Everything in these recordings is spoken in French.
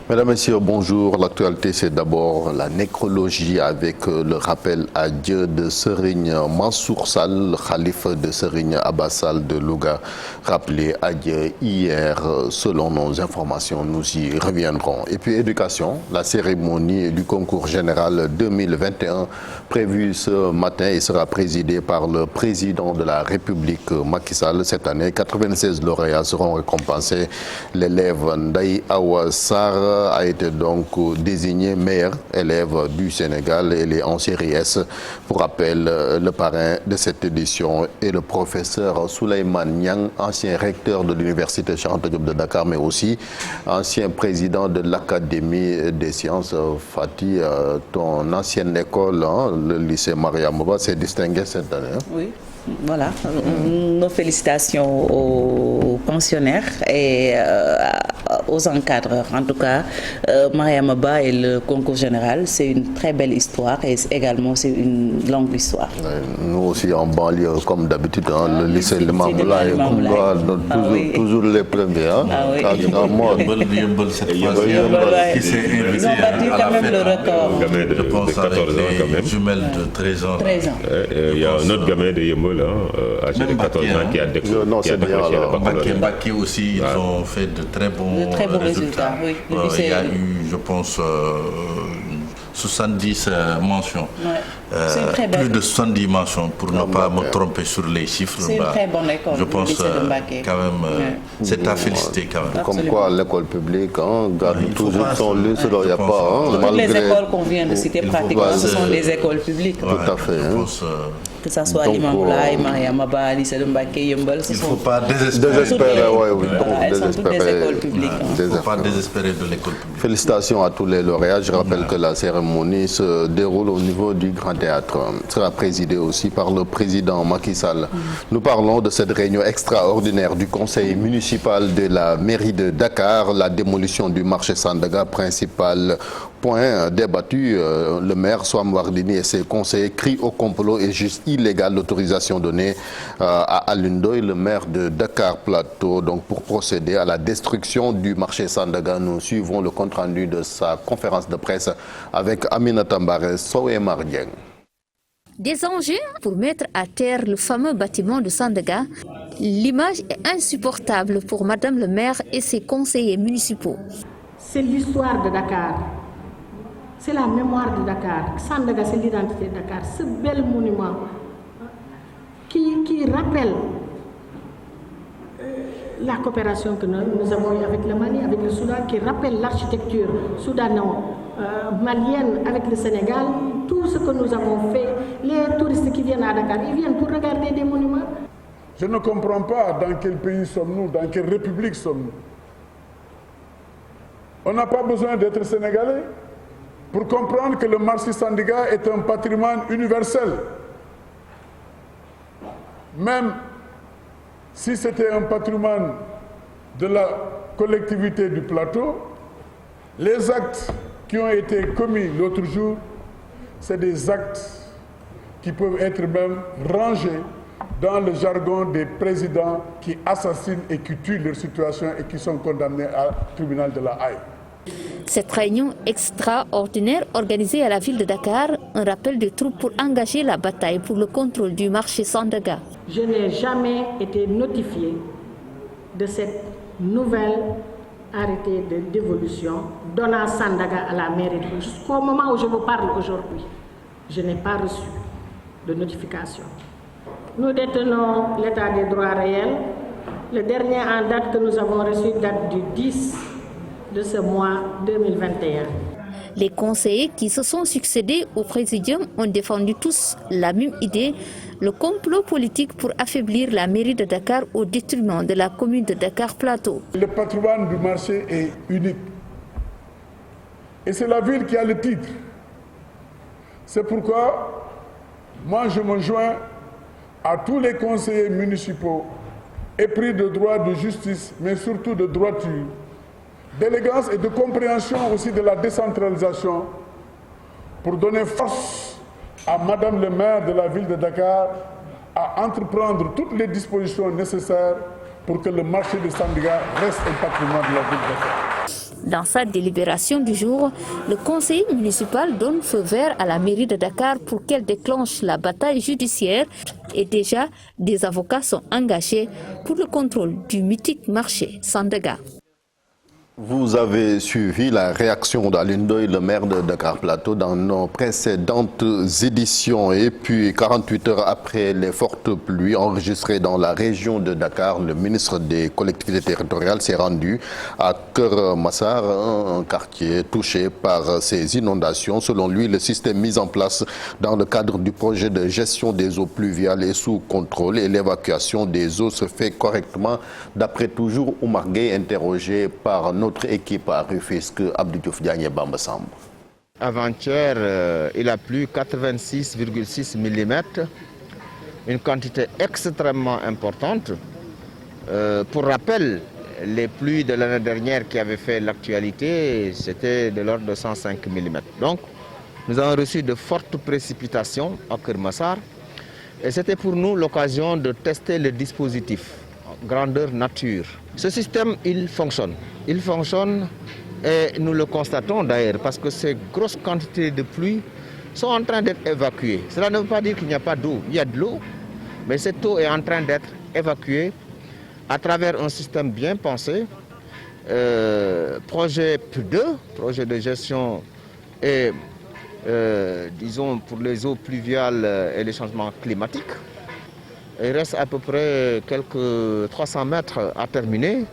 Mesdames, Messieurs, bonjour. L'actualité, c'est d'abord la nécrologie avec le rappel à Dieu de Serigne Mansour Sall, le khalife de Serigne Abbas Sall de Louga, rappelé à Dieu hier. Selon nos informations, nous y reviendrons. Et puis, éducation, la cérémonie du concours général 2021 prévue ce matin et sera présidée par le président de la République, Macky Sall. Cette année, 96 lauréats seront récompensés. L'élève Ndaye Awa Sarr a été donc désigné meilleur élève du Sénégal. Elle est en série S. Pour rappel, le parrain de cette édition est le professeur Souleymane Niang, ancien recteur de l'université Cheikh Anta Diop de Dakar, mais aussi ancien président de l'Académie des sciences. Fati, ton ancienne école, le lycée Mariama Ba, s'est distingué cette année. Oui. Voilà, nos félicitations aux pensionnaires et aux encadreurs. En tout cas, Mariama Ba et le concours général, c'est une très belle histoire et également c'est une longue histoire. Nous aussi en banlieue, comme d'habitude, le lycée de Mamoulaye, toujours les premiers. Ils ont battu quand même le record. Je pense avec les jumelles de 13 ans. Il y a un autre gamin de Yemol, âgé de 14 ans, qui a décroché le baccalauréat. Mbacké aussi, ils ont fait de très bons résultats. Oui. Il y a eu, je pense, 70 mentions. Ouais. Plus de 70 mentions, pour ne pas me tromper sur les chiffres. C'est une très bonne école. Je pense quand même, c'est à féliciter quand même. Comme quoi l'école publique garde toujours son lustre, il n'y a pas. Toutes les écoles qu'on vient de citer pratiquement, ce sont des écoles publiques. Tout à fait. Que ce soit Limamoulaye, Mariama Ba, lycée de Mbacké, Yeumbeul. Il ne faut pas désespérer. Elles sont toutes des écoles publiques. Il ne faut pas désespérer de l'école publique. Félicitations à tous les lauréats. Je rappelle que la cérémonie se déroule au niveau du Grand Théâtre. Sera présidée aussi par le président Macky Sall. Nous parlons de cette réunion extraordinaire du conseil municipal de la mairie de Dakar, la démolition du marché Sandaga, principal point débattu. Le maire Soham Wardini et ses conseillers crient au complot et jugent illégale l'autorisation donnée à Alioune Ndoye, le maire de Dakar Plateau, donc pour procéder à la destruction du marché Sandaga. Nous suivons le compte-rendu de sa conférence de presse avec Aminata Mbaré Sow et Mardieng. Des enjeux pour mettre à terre le fameux bâtiment de Sandaga. L'image est insupportable pour Madame le maire et ses conseillers municipaux. C'est l'histoire de Dakar. C'est la mémoire de Dakar. Sandaga, c'est l'identité de Dakar. Ce bel monument qui rappelle la coopération que nous avons eue avec le Mali, avec le Soudan, qui rappelle l'architecture soudano-malienne avec le Sénégal. Tout ce que nous avons fait, les touristes qui viennent à Dakar, ils viennent pour regarder des monuments. Je ne comprends pas dans quel pays sommes-nous, dans quelle république sommes-nous. On n'a pas besoin d'être sénégalais pour comprendre que le marché Sandaga est un patrimoine universel. Même si c'était un patrimoine de la collectivité du plateau, les actes qui ont été commis l'autre jour, c'est des actes qui peuvent être même rangés dans le jargon des présidents qui assassinent et qui tuent leur situation et qui sont condamnés au tribunal de la Haye. Cette réunion extraordinaire organisée à la ville de Dakar, un rappel de troupes pour engager la bataille pour le contrôle du marché Sandaga. Je n'ai jamais été notifié de cette nouvelle arrêté de dévolution donnant Sandaga à la mairie. Jusqu'au moment où je vous parle aujourd'hui, je n'ai pas reçu de notification. Nous détenons l'état des droits réels. Le dernier en date que nous avons reçu date du 10 de ce mois 2021. Les conseillers qui se sont succédés au présidium ont défendu tous la même idée, le complot politique pour affaiblir la mairie de Dakar au détriment de la commune de Dakar Plateau. Le patrimoine du marché est unique. Et c'est la ville qui a le titre. C'est pourquoi moi je me joins à tous les conseillers municipaux épris de droit de justice, mais surtout de droiture, d'élégance et de compréhension aussi de la décentralisation pour donner force à Madame le maire de la ville de Dakar à entreprendre toutes les dispositions nécessaires pour que le marché de Sandaga reste un patrimoine de la ville de Dakar. Dans sa délibération du jour, le conseil municipal donne feu vert à la mairie de Dakar pour qu'elle déclenche la bataille judiciaire et déjà des avocats sont engagés pour le contrôle du mythique marché Sandaga. Vous avez suivi la réaction d'Alioune Ndoye, le maire de Dakar Plateau, dans nos précédentes éditions. Et puis, 48 heures après les fortes pluies enregistrées dans la région de Dakar, le ministre des collectivités territoriales s'est rendu à Keur Massar, un quartier touché par ces inondations. Selon lui, le système mis en place dans le cadre du projet de gestion des eaux pluviales est sous contrôle et l'évacuation des eaux se fait correctement, d'après toujours Oumar Gueye, interrogé par notre équipe à Rufisque, Abdou Diouf Diagne et Bamba Samb. Avant-hier, il a plu 86,6 mm, une quantité extrêmement importante. Pour rappel, les pluies de l'année dernière qui avaient fait l'actualité, c'était de l'ordre de 105 mm. Donc, nous avons reçu de fortes précipitations à Keur Massar et c'était pour nous l'occasion de tester le dispositif grandeur nature. Ce système, il fonctionne. Il fonctionne et nous le constatons d'ailleurs parce que ces grosses quantités de pluie sont en train d'être évacuées. Cela ne veut pas dire qu'il n'y a pas d'eau. Il y a de l'eau, mais cette eau est en train d'être évacuée à travers un système bien pensé. Projet P2, projet de gestion et disons pour les eaux pluviales et les changements climatiques. Il reste à peu près quelques 300 mètres à terminer.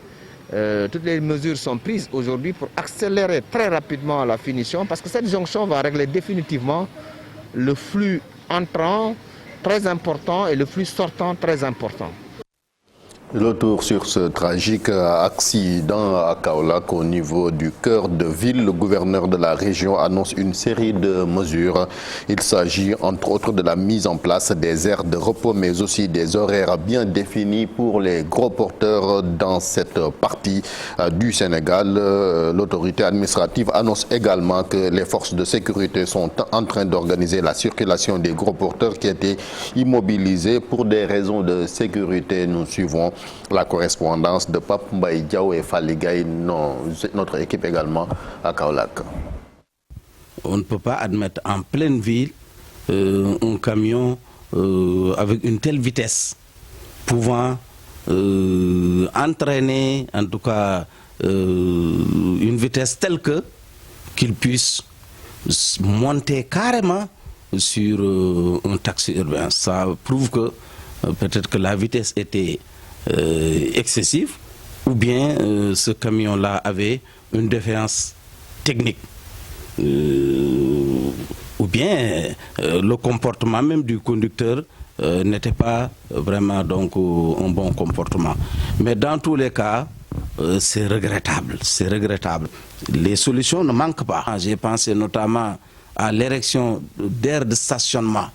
Toutes les mesures sont prises aujourd'hui pour accélérer très rapidement la finition parce que cette jonction va régler définitivement le flux entrant très important et le flux sortant très important. Le retour sur ce tragique accident à Kaolack au niveau du cœur de ville. Le gouverneur de la région annonce une série de mesures. Il s'agit entre autres de la mise en place des aires de repos mais aussi des horaires bien définis pour les gros porteurs dans cette partie du Sénégal. L'autorité administrative annonce également que les forces de sécurité sont en train d'organiser la circulation des gros porteurs qui étaient immobilisés pour des raisons de sécurité. Nous suivons la correspondance de Pape Mbaye Diaw et Faligay, notre équipe également à Kaolack. On ne peut pas admettre en pleine ville un camion avec une telle vitesse pouvant entraîner en tout cas une vitesse telle qu'il puisse monter carrément sur un taxi urbain. Ça prouve que peut-être que la vitesse était excessive ou bien ce camion-là avait une défaillance technique ou bien le comportement même du conducteur n'était pas vraiment donc un bon comportement. Mais dans tous les cas, c'est regrettable, c'est regrettable. Les solutions ne manquent pas. J'ai pensé notamment à l'érection d'aires de stationnement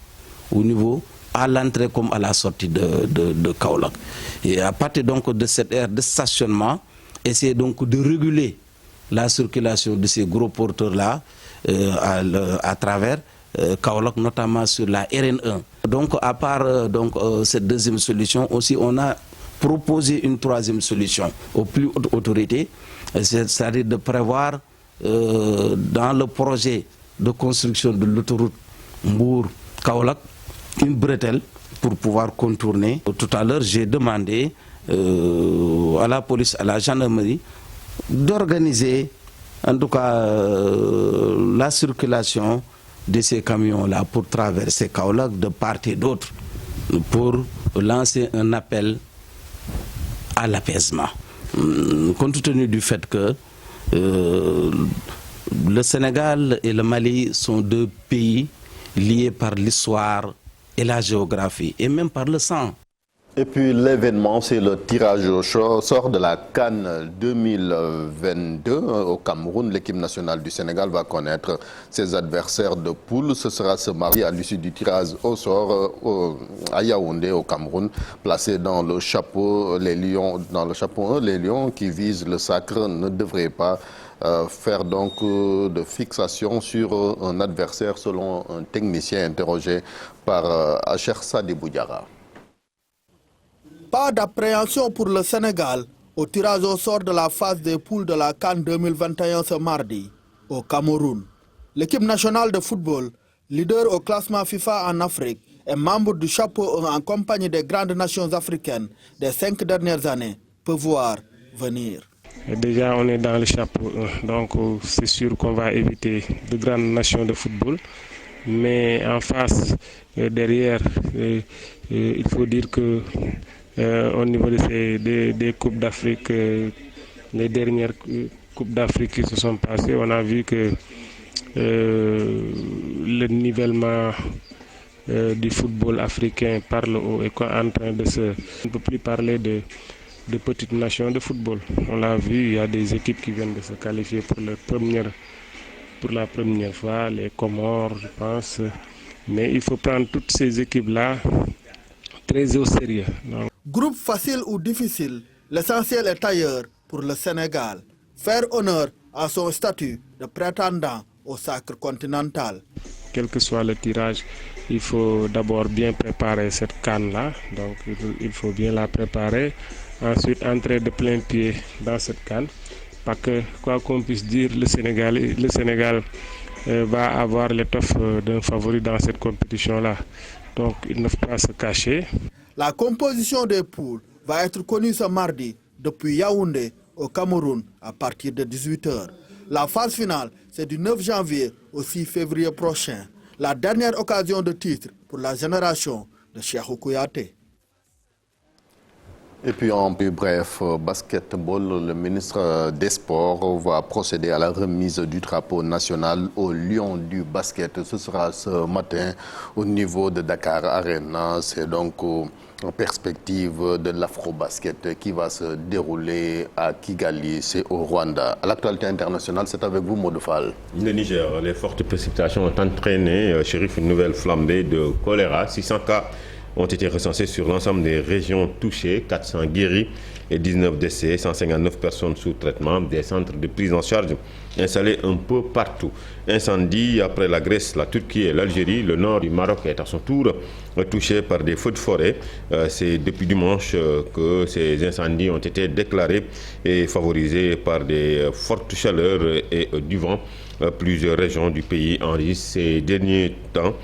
au niveau à l'entrée comme à la sortie de Kaolack. Et à partir donc de cette aire de stationnement, essayer donc de réguler la circulation de ces gros porteurs-là à travers Kaolack, notamment sur la RN1. Donc à part cette deuxième solution, aussi on a proposé une troisième solution aux plus hautes autorités, c'est-à-dire de prévoir dans le projet de construction de l'autoroute Mbour-Kaolack une bretelle pour pouvoir contourner. Tout à l'heure, j'ai demandé à la police, à la gendarmerie, d'organiser en tout cas la circulation de ces camions-là pour traverser Kaolack de part et d'autre, pour lancer un appel à l'apaisement. Compte tenu du fait que le Sénégal et le Mali sont deux pays liés par l'histoire et la géographie, et même par le sang. Et puis l'événement, c'est le tirage au sort de la CAN 2022 au Cameroun. L'équipe nationale du Sénégal va connaître ses adversaires de poule. Ce sera ce mardi à l'issue du tirage au sort à Yaoundé au Cameroun. Placés dans le chapeau, les lions, dans le chapeau 1, les lions qui visent le sacre ne devraient pas faire donc de fixation sur un adversaire selon un technicien interrogé par Acher Sadibou Diarra. Pas d'appréhension pour le Sénégal au tirage au sort de la phase des poules de la CAN 2021 ce mardi au Cameroun. L'équipe nationale de football, leader au classement FIFA en Afrique et membre du chapeau en compagnie des grandes nations africaines des 5 dernières années, peut voir venir. Déjà, on est dans le chapeau 1, donc c'est sûr qu'on va éviter de grandes nations de football. Mais en face, derrière, il faut dire que au niveau des Coupes d'Afrique, les dernières Coupes d'Afrique qui se sont passées, on a vu que le nivellement du football africain par le haut est en train de se... On ne peut plus parler de petites nations de football. On l'a vu, il y a des équipes qui viennent de se qualifier pour la première fois, les Comores, je pense. Mais il faut prendre toutes ces équipes-là très au sérieux. Donc... Groupe facile ou difficile, l'essentiel est ailleurs pour le Sénégal. Faire honneur à son statut de prétendant au sacre continental. Quel que soit le tirage, il faut d'abord bien préparer cette CAN-là. Donc il faut bien la préparer. Ensuite, entrer de plein pied dans cette CAN. Parce que, quoi qu'on puisse dire, le Sénégal va avoir l'étoffe d'un favori dans cette compétition-là. Donc, il ne faut pas se cacher. La composition des poules va être connue ce mardi depuis Yaoundé au Cameroun à partir de 18h. La phase finale, c'est du 9 janvier au 6 février prochain. La dernière occasion de titre pour la génération de Cheikhou Kouyaté. Et puis en plus bref, basketball, le ministre des Sports va procéder à la remise du drapeau national aux Lions du basket. Ce sera ce matin au niveau de Dakar Arena. C'est donc en perspective de l'Afro-Basket qui va se dérouler à Kigali, c'est au Rwanda. À l'actualité internationale, c'est avec vous, Modou Fall. Le Niger, les fortes précipitations ont entraîné, Chérif, une nouvelle flambée de choléra. 600 cas ont été recensés sur l'ensemble des régions touchées, 400 guéris et 19 décès, 159 personnes sous traitement, des centres de prise en charge installés un peu partout. Incendie après la Grèce, la Turquie et l'Algérie, le nord du Maroc est à son tour touché par des feux de forêt. C'est depuis dimanche que ces incendies ont été déclarés et favorisés par des fortes chaleurs et du vent. Plusieurs régions du pays enregistrent ces derniers temps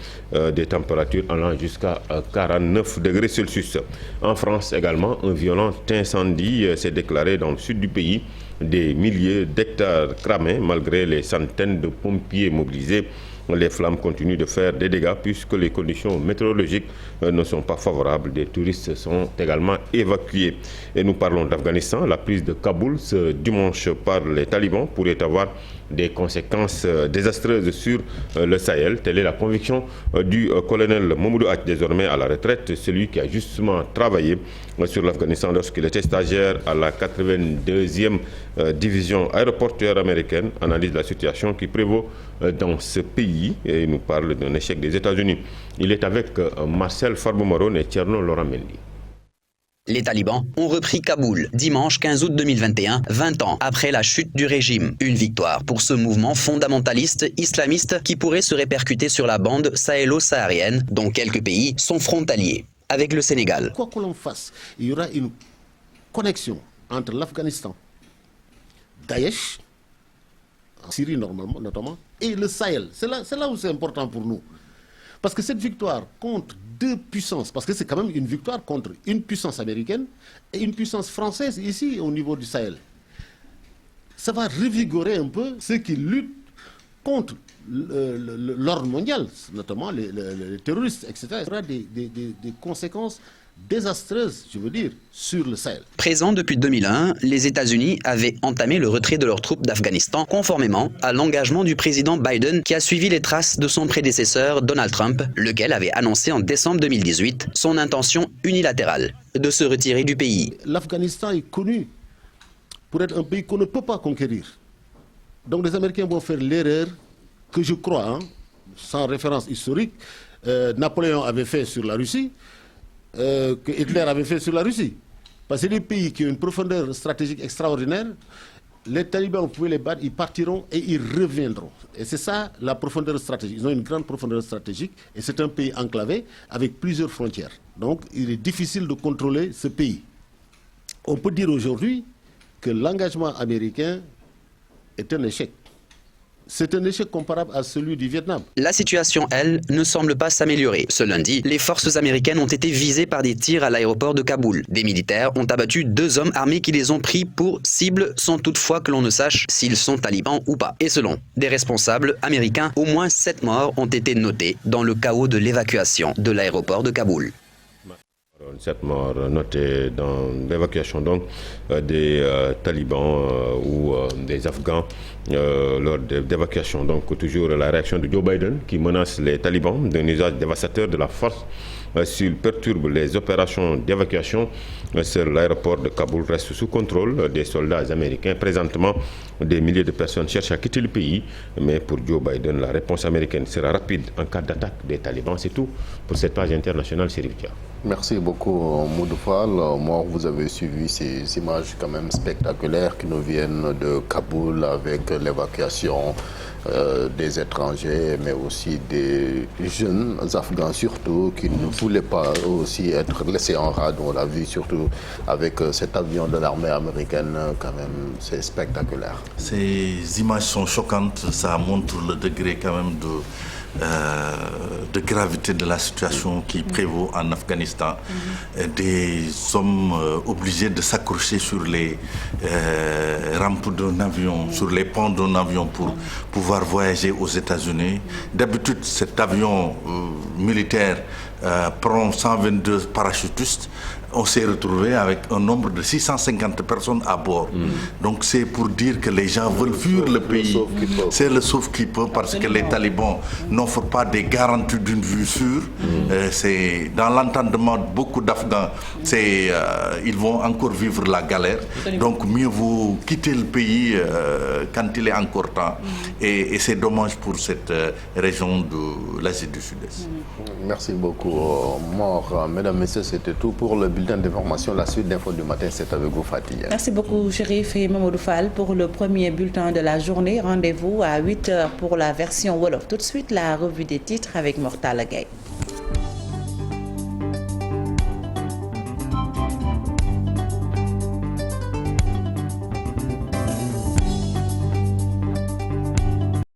des températures allant jusqu'à 49 degrés Celsius. En France également, un violent incendie s'est déclaré dans le sud du pays. Des milliers d'hectares cramés malgré les centaines de pompiers mobilisés. Les flammes continuent de faire des dégâts puisque les conditions météorologiques ne sont pas favorables. Des touristes sont également évacués. Et nous parlons d'Afghanistan. La prise de Kaboul ce dimanche par les talibans pourrait avoir des conséquences désastreuses sur le Sahel. Telle est la conviction du colonel Mamoudou Hadj, désormais à la retraite, celui qui a justement travaillé sur l'Afghanistan lorsqu'il était stagiaire à la 82e division aéroportuaire américaine. Analyse de la situation qui prévaut dans ce pays et il nous parle d'un échec des États-Unis. Il est avec Marcel Farbo-Maron et Tierno Laurent Mendy. Les talibans ont repris Kaboul dimanche 15 août 2021, 20 ans après la chute du régime. Une victoire pour ce mouvement fondamentaliste islamiste qui pourrait se répercuter sur la bande sahélo-saharienne dont quelques pays sont frontaliers avec le Sénégal. Quoi que l'on fasse, il y aura une connexion entre l'Afghanistan, Daesh, en Syrie normalement, notamment, et le Sahel. C'est là où c'est important pour nous. Parce que cette victoire contre deux puissances, parce que c'est quand même une victoire contre une puissance américaine et une puissance française ici au niveau du Sahel, ça va revigorer un peu ceux qui luttent contre l'ordre mondial, notamment les terroristes, etc. Il y aura des conséquences désastreuses, je veux dire, sur le Sahel. Présent depuis 2001, les États-Unis avaient entamé le retrait de leurs troupes d'Afghanistan conformément à l'engagement du président Biden qui a suivi les traces de son prédécesseur Donald Trump, lequel avait annoncé en décembre 2018 son intention unilatérale de se retirer du pays. L'Afghanistan est connu pour être un pays qu'on ne peut pas conquérir. Donc les Américains vont faire l'erreur que je crois, sans référence historique, Napoléon avait fait sur la Russie, que Hitler avait fait sur la Russie. Parce que les pays qui ont une profondeur stratégique extraordinaire, les talibans, vous pouvez les battre, ils partiront et ils reviendront. Et c'est ça la profondeur stratégique. Ils ont une grande profondeur stratégique et c'est un pays enclavé avec plusieurs frontières. Donc il est difficile de contrôler ce pays. On peut dire aujourd'hui que l'engagement américain est un échec. C'est un échec comparable à celui du Vietnam. La situation, elle, ne semble pas s'améliorer. Ce lundi, les forces américaines ont été visées par des tirs à l'aéroport de Kaboul. Des militaires ont abattu 2 hommes armés qui les ont pris pour cible sans toutefois que l'on ne sache s'ils sont talibans ou pas. Et selon des responsables américains, au moins 7 morts ont été notés dans le chaos de l'évacuation de l'aéroport de Kaboul. 7 morts notés dans l'évacuation donc des talibans ou des Afghans lors d'évacuation. Donc toujours la réaction de Joe Biden qui menace les talibans d'un usage dévastateur de la force s'il perturbe les opérations d'évacuation. Seul l'aéroport de Kaboul reste sous contrôle des soldats américains. Présentement, des milliers de personnes cherchent à quitter le pays. Mais pour Joe Biden, la réponse américaine sera rapide en cas d'attaque des talibans. C'est tout pour cette page internationale, Chérif Dia. Merci beaucoup, Modou Fall. Moi, vous avez suivi ces images quand même spectaculaires qui nous viennent de Kaboul avec l'évacuation des étrangers, mais aussi des jeunes Afghans surtout qui ne voulaient pas aussi être laissés en rade. On l'a vu surtout avec cet avion de l'armée américaine, quand même, c'est spectaculaire. Ces images sont choquantes, ça montre le degré quand même de gravité de la situation qui prévaut en Afghanistan. Des hommes obligés de s'accrocher sur les rampes d'un avion, sur les ponts d'un avion pour pouvoir voyager aux États-Unis. D'habitude, cet avion militaire prend 122 parachutistes. On s'est retrouvé avec un nombre de 650 personnes à bord. Donc c'est pour dire que les gens veulent fuir le pays. C'est le sauf qui peut parce que les talibans n'offrent pas des garanties d'une vue sûre. C'est dans l'entendement de beaucoup d'Afghans, ils vont encore vivre la galère. Donc mieux vaut quitter le pays quand il est encore temps. Et c'est dommage pour cette région de l'Asie du Sud-Est. Merci beaucoup, Mor. Mesdames, Messieurs, c'était tout pour le bulletin d'information. La suite d'infos du matin, c'est avec vous, Fatih. Merci beaucoup, Chérif et Mamadou Fall, pour le premier bulletin de la journée. Rendez-vous à 8h pour la version Wolof. Tout de suite, la revue des titres avec Mortala Gaye.